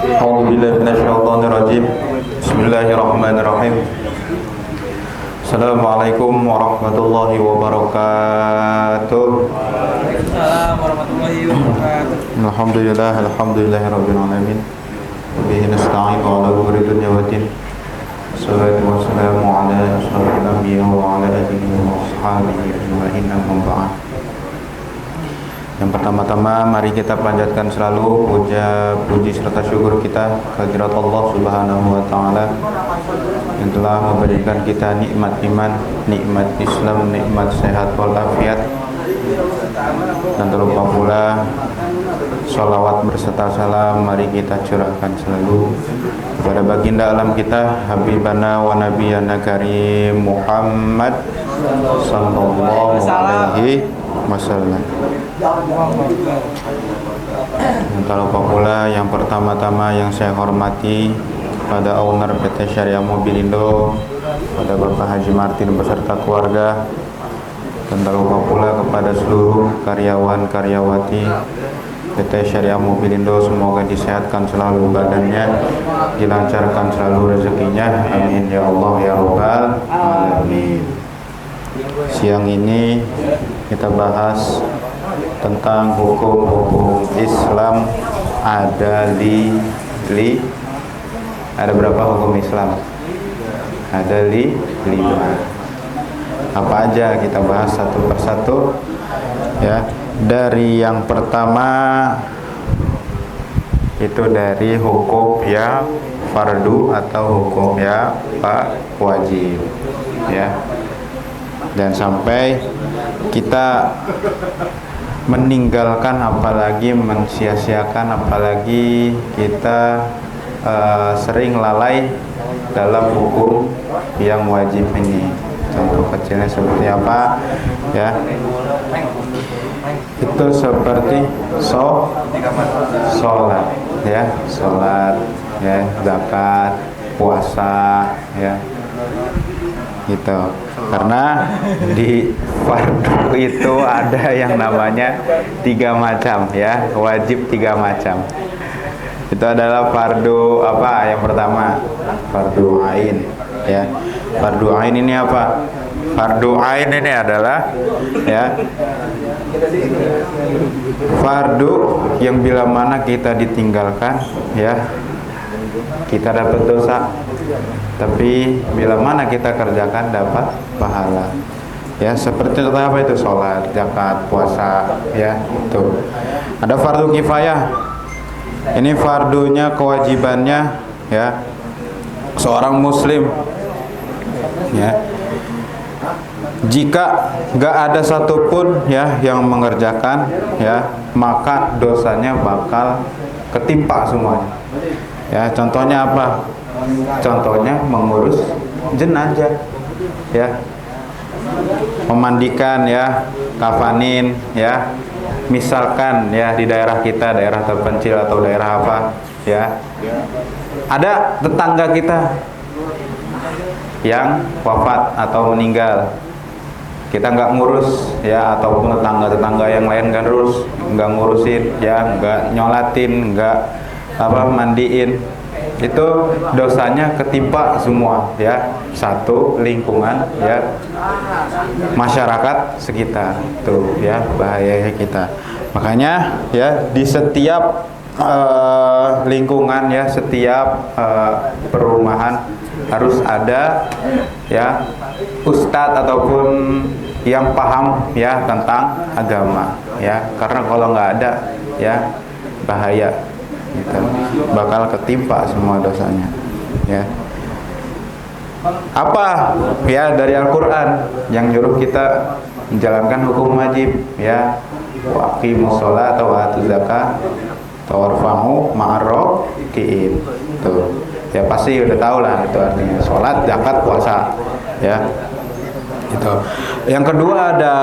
A'udzu billahi minasyaitonir rajim. Bismillahirrahmanirrahim. Assalamualaikum warahmatullahi wabarakatuh. Waalaikumsalam warahmatullahi wabarakatuh. Alhamdulillahirabbil alamin. Bihi nasta'inu ala umuri dunya waddin. Wassalatu wassalamu ala asyrofil anbiya wa ala alihi wa ashabihi ajma'in, amma ba'd. Yang pertama-tama mari kita panjatkan selalu puji serta syukur kita kehadirat Allah Subhanahu wa taala yang telah memberikan kita nikmat iman, nikmat Islam, nikmat sehat walafiat, dan terlupa pula sholawat berserta salam mari kita curahkan selalu kepada baginda alam kita Habibana wa Nabiyana Karim Muhammad sallallahu alaihi wasallam. Dan tak lupa pula yang pertama-tama yang saya hormati pada owner PT Syariah Mobilindo, pada Bapak Haji Martin beserta keluarga, dan tak lupa pula kepada seluruh karyawan-karyawati PT Syariah Mobilindo, semoga disehatkan selalu badannya, dilancarkan selalu rezekinya, amin ya Allah ya Rabbal alamin. Siang ini kita bahas tentang hukum-hukum Islam. Ada ada berapa hukum Islam? Ada 5. Apa aja kita bahas satu persatu ya. Dari yang pertama itu dari hukum ya fardu atau hukum ya wajib ya. Dan sampai kita meninggalkan, apalagi mensia-siakan, apalagi kita sering lalai dalam hukum yang wajib ini. Contoh kecilnya seperti apa ya? Itu seperti sholat ya, zakat, puasa ya, gitu. Karena di fardu itu ada yang namanya 3 macam ya, wajib 3 macam. Itu adalah fardu apa? Yang pertama fardu ain ya. Fardu ain ini apa? Fardu ain ini adalah ya fardu yang bila mana kita ditinggalkan ya kita dapat dosa, tapi bila mana kita kerjakan dapat pahala ya. Seperti apa itu? Sholat, zakat, puasa ya. Itu ada fardu kifayah. Ini fardunya, kewajibannya ya seorang muslim ya. Jika nggak ada satupun ya yang mengerjakan ya, maka dosanya bakal ketimpa semuanya ya. Contohnya apa? Contohnya mengurus jenazah ya, memandikan ya, kafanin ya. Misalkan ya di daerah kita, daerah terpencil atau daerah apa ya, ada tetangga kita yang wafat atau meninggal, kita nggak ngurus ya, ataupun tetangga-tetangga yang lain nggak ngurusin ya, nggak nyolatin, nggak mandiin, itu dosanya ketimpa semua ya, satu lingkungan ya, masyarakat sekitar tuh ya, bahayanya kita. Makanya ya di setiap lingkungan ya, setiap perumahan harus ada ya ustadz ataupun yang paham ya tentang agama ya, karena kalau nggak ada ya bahaya gitu, bakal ketimpa semua dosanya ya. Apa ya dari Al-Quran yang nyuruh kita menjalankan hukum wajib ya, waqimus sholat wa atuz zakat warfa'u ma'arrakiin tuh ya, pasti udah tahu lah itu artinya sholat, zakat, puasa ya itu. Yang kedua ada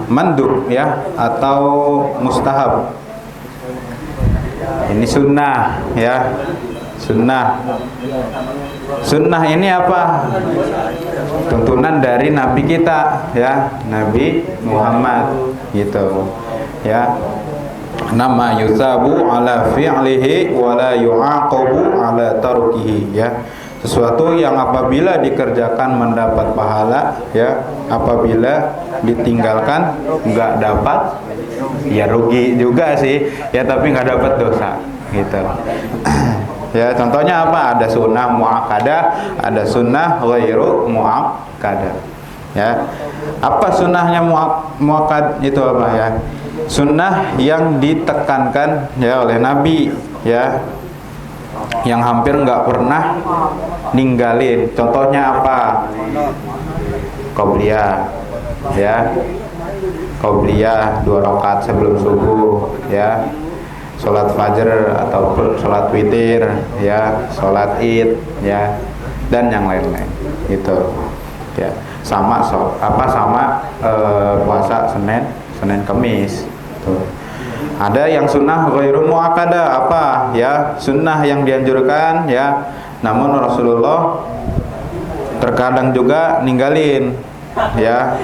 mandub ya atau mustahab. Ini sunnah ya, sunnah ini apa? Tuntunan dari Nabi kita ya, Nabi Muhammad gitu ya. nama yusabu ala fi'lihi wa la yu'aqabu ala tarukihi, ya. Sesuatu yang apabila dikerjakan mendapat pahala, ya, apabila ditinggalkan nggak dapat, ya rugi juga sih, ya, tapi nggak dapat dosa, gitu. Ya, contohnya apa? Ada sunnah muakkadah, ada sunnah ghairu muakkadah. Ya, apa sunnahnya muakkad itu apa, ya? Sunnah yang ditekankan, ya, oleh Nabi, ya, yang hampir nggak pernah ninggalin. Contohnya apa? Qobliyah, ya, Qobliyah 2 rakaat sebelum subuh, ya, sholat fajar ataupun sholat witir, ya, sholat id, ya, dan yang lain-lain, gitu, ya. Sama puasa Senin Kamis, tuh. Ada yang sunnah ghairu muakkadah, apa, ya, sunnah yang dianjurkan, ya, namun Rasulullah terkadang juga ninggalin, ya.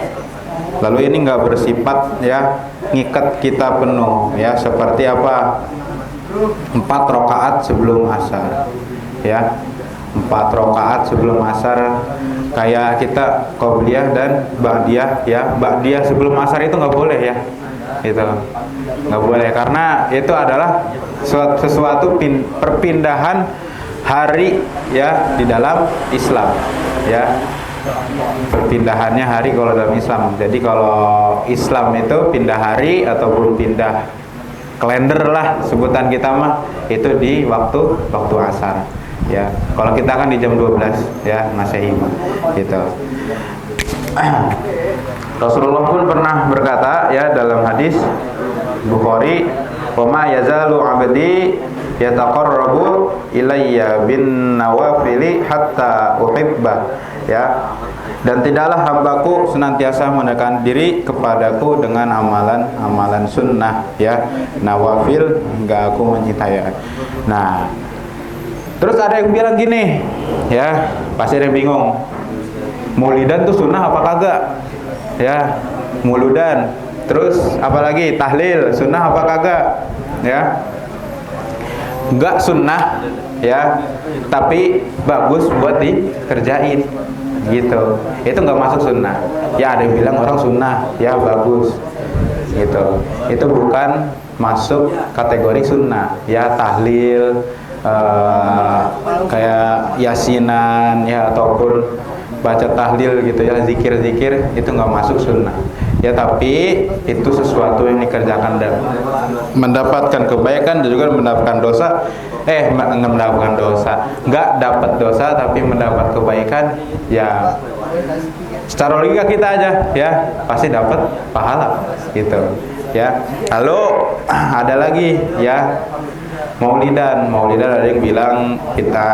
Lalu ini nggak bersifat, ya, ngikat kita penuh, ya, seperti apa? 4 rakaat sebelum asar, ya, 4 rakaat sebelum asar, kayak kita qobliyah dan ba'diyah, ya. Ba'diyah sebelum asar itu nggak boleh, ya, itu nggak boleh, karena itu adalah sesuatu perpindahan hari, ya, di dalam Islam, ya, perpindahannya hari kalau dalam Islam. Jadi kalau Islam itu pindah hari ataupun pindah kalender lah sebutan kita mah, itu di waktu asar, ya. Kalau kita kan di jam 12, ya, Masehi, gitu. Rasulullah pun pernah berkata, ya, dalam hadis Bukhari, "Wa ma yazalu 'abdi yataqarrabu ilayya bin nawafili hatta uhibba," ya. Dan tidaklah hambaku senantiasa mendekatkan diri kepadaku dengan amalan sunnah, ya, nawafil, hingga aku mencintai. Nah, terus ada yang bilang gini, ya, pasti ada yang bingung, maulidan tuh sunnah apa kagak, ya, muludan. Terus apalagi tahlil sunnah apa kagak, ya. Enggak sunnah, ya, tapi bagus buat dikerjain, gitu. Itu nggak masuk sunnah. Ya, ada yang bilang orang sunnah, ya, bagus, gitu. Itu bukan masuk kategori sunnah, ya. Tahlil, kayak yasinan, ya, ataupun baca tahlil, gitu, ya, zikir-zikir, itu nggak masuk sunnah, ya. Tapi itu sesuatu yang dikerjakan dan mendapatkan kebaikan dan juga mendapatkan dosa, nggak dapat dosa tapi mendapat kebaikan, ya. Secara logika kita aja, ya, pasti dapat pahala, gitu, ya. Lalu ada lagi, ya, Maulidan ada yang bilang kita,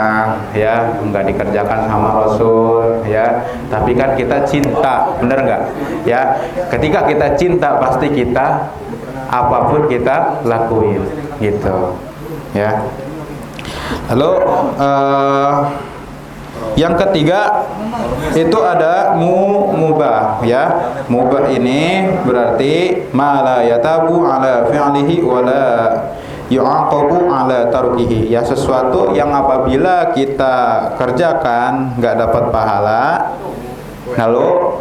ya, nggak dikerjakan sama Rasul, ya, tapi kan kita cinta, bener nggak, ya? Ketika kita cinta pasti kita apapun kita lakuin, gitu, ya. Lalu yang ketiga itu ada mubah, ya. Mubah ini berarti ma la yatabu ala fi'lihi wala yu'aqabu ala tarukihi, ya, sesuatu yang apabila kita kerjakan nggak dapat pahala, lalu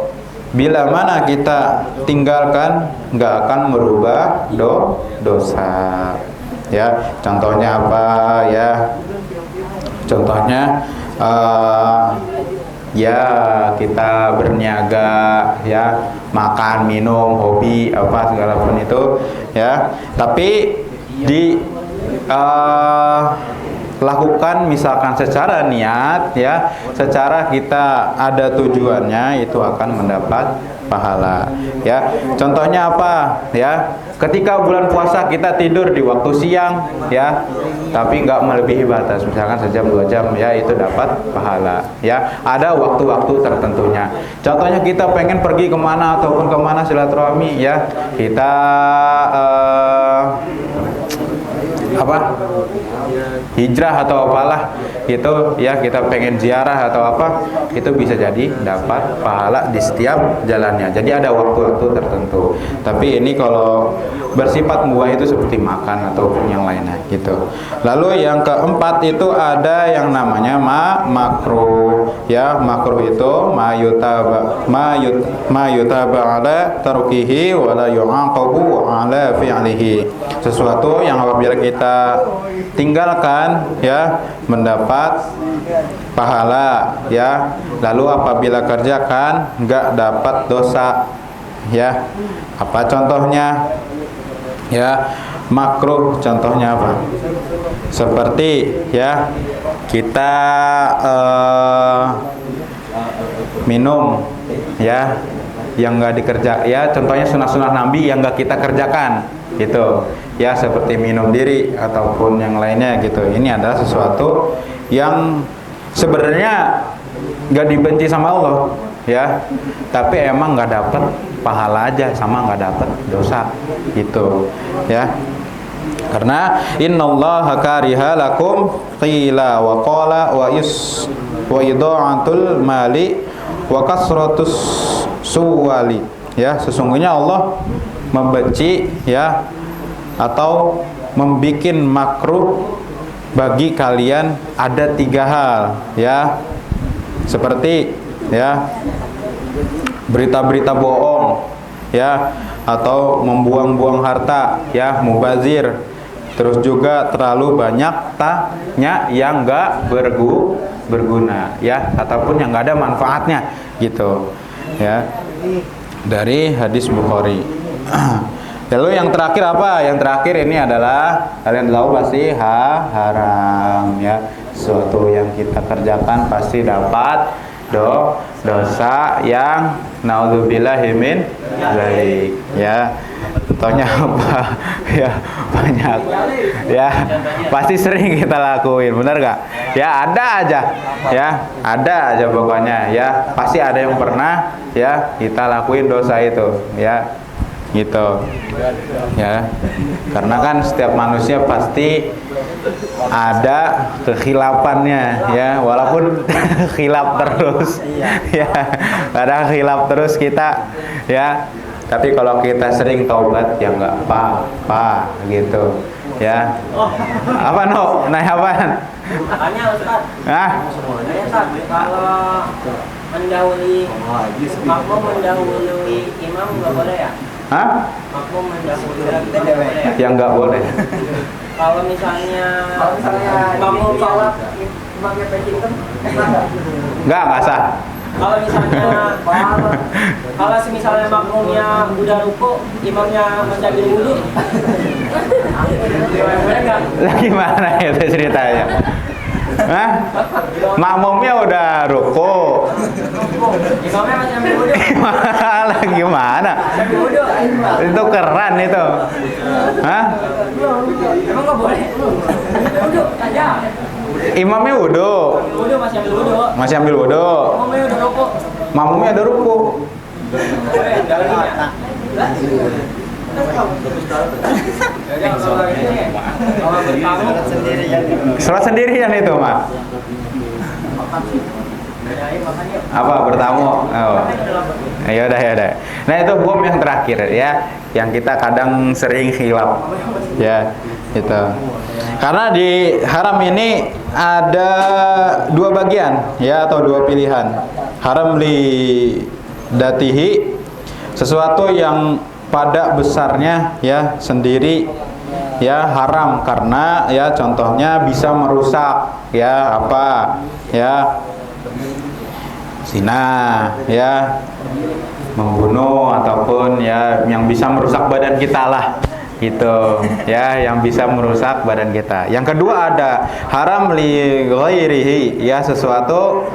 bila mana kita tinggalkan nggak akan merubah dosa, ya. Contohnya apa, ya? Contohnya, ya, kita berniaga, ya, makan, minum, hobi, apa segala pun itu, ya, tapi lakukan misalkan secara niat, ya, secara kita ada tujuannya, itu akan mendapat pahala, ya. Contohnya apa, ya? Ketika bulan puasa kita tidur di waktu siang, ya, tapi nggak melebihi batas, misalkan sejam 2 jam, ya, itu dapat pahala, ya. Ada waktu-waktu tertentunya. Contohnya kita pengen pergi kemana ataupun kemana silaturahmi, ya, kita hijrah atau apalah itu ya, kita pengen ziarah atau apa, itu bisa jadi dapat pahala di setiap jalannya. Jadi ada waktu-waktu tertentu. Tapi ini kalau bersifat mubah itu seperti makan ataupun yang lainnya gitu. Lalu yang keempat itu ada yang namanya makruh ya. Makruh itu ma yutaba ala tarkihi wa la yu'aqabu ala fi'lihi. Sesuatu yang apabila kita tinggalkan ya mendapat pahala ya, lalu apabila kerjakan enggak dapat dosa ya. Apa contohnya? Ya, makruh contohnya apa? Seperti ya kita minum ya yang enggak dikerja ya, contohnya sunah-sunah Nabi yang enggak kita kerjakan gitu ya, seperti minum diri ataupun yang lainnya gitu. Ini adalah sesuatu yang sebenarnya enggak dibenci sama Allah ya, tapi emang nggak dapat pahala aja sama nggak dapat dosa gitu ya. Karena innallaha kariha lakum qila wa qala wa ida'atul mali wa kasratus suwali ya. Sesungguhnya Allah membenci ya atau membikin makruh bagi kalian ada 3 hal ya, seperti ya berita-berita bohong ya, atau membuang-buang harta ya, mubazir, terus juga terlalu banyak tanya yang enggak berguna ya, ataupun yang enggak ada manfaatnya gitu ya, dari hadis Bukhari. Lalu yang terakhir apa? Yang terakhir ini adalah kalian tahu pasti haram ya. Sesuatu yang kita kerjakan pasti dapat dosa yang naudzubillahi min dzalik ya. Contohnya apa? Ya banyak ya, pasti sering kita lakuin, benar gak? Ya ada aja ya, ada aja pokoknya ya, pasti ada yang pernah ya kita lakuin dosa itu ya gitu ya. Karena kan setiap manusia pasti ada kekhilafannya ya, walaupun khilaf terus ya, ada khilaf terus kita ya, tapi kalau kita sering taubat ya nggak apa-apa gitu ya. Apa no? Nah apaan? Makanya Ustaz. Hah? Makanya Ustaz, kalau mendahului makmum mendahului imam nggak boleh ya? Hah? Makmum mendahului kita nggak boleh ya? Yang nggak boleh. Kalau misalnya makmum sholat imamnya penting Nggak sah. Kalau misalnya kalau misalnya makmumnya udah ruku, imamnya menjaga wudu. Boleh nggak? Lah gimana itu ceritanya? Hah? Makmumnya udah ruku. Imamnya masih ambil wudu. Lah gimana? Ambil wudu. Itu keren itu. Hah? Emang nggak boleh? Wudu aja. Imamnya wudu. Wudu masih ambil wudu. Masih ambil wudu. Makmumnya udah ruku. Makmumnya udah ruku. Boleh, dalilnya. Sholat sendirian itu, Mak. Apa bertamu? Oh. Ya udah. Nah, itu hukum yang terakhir ya, yang kita kadang sering khilaf. Ya, itu. Karena di haram ini ada 2 bagian ya, atau 2 pilihan. Haram li datihi, sesuatu yang pada besarnya ya sendiri ya haram, karena ya contohnya bisa merusak ya, apa ya, zina ya, membunuh, ataupun ya yang bisa merusak badan kita lah gitu ya, yang bisa merusak badan kita. Yang kedua ada haram li ghairihi ya, sesuatu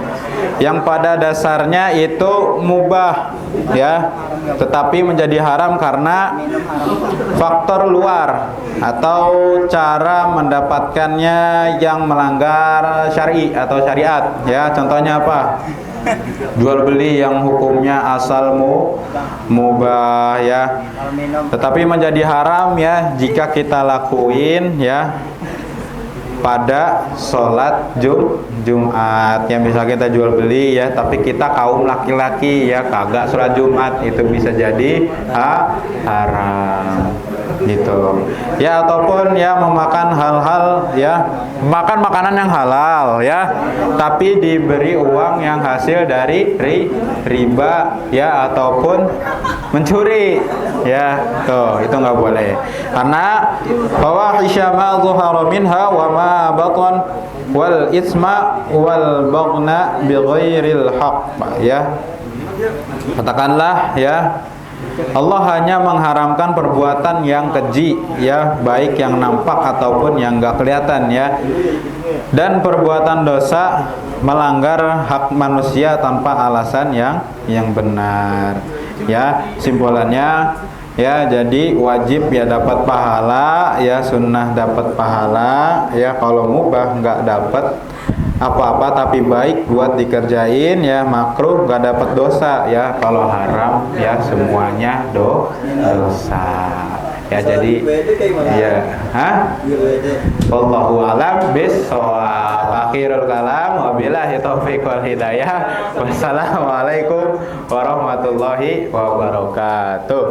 yang pada dasarnya itu mubah ya, tetapi menjadi haram karena faktor luar atau cara mendapatkannya yang melanggar syar'i atau syariat ya. Contohnya apa? Jual beli yang hukumnya asal mubah ya, tetapi menjadi haram ya jika kita lakuin ya pada sholat Jumat. Ya misal kita jual beli ya, tapi kita kaum laki-laki ya kagak sholat Jumat, itu bisa jadi haram gitu ya. Ataupun ya memakan hal-hal ya, makan makanan yang halal ya, tapi diberi uang yang hasil dari riba ya, ataupun mencuri ya, tuh itu nggak boleh. Karena fawahisha ma zuhara minha wa ma batan wal isma wal baghna bighairil haqq ya. Katakanlah ya, Allah hanya mengharamkan perbuatan yang keji ya, baik yang nampak ataupun yang enggak kelihatan ya. Dan perbuatan dosa melanggar hak manusia tanpa alasan yang benar. Ya, simpulannya ya, jadi wajib ya dapat pahala ya, sunnah dapat pahala ya, kalau mubah enggak dapat apa-apa tapi baik buat dikerjain ya, makruh nggak dapat dosa ya, kalau haram ya semuanya dosa ya. Jadi ya wallahu alam bissawab. Akhirul kalam, wabillahi taufiq wal hidayah. Wassalamualaikum warahmatullahi wabarakatuh.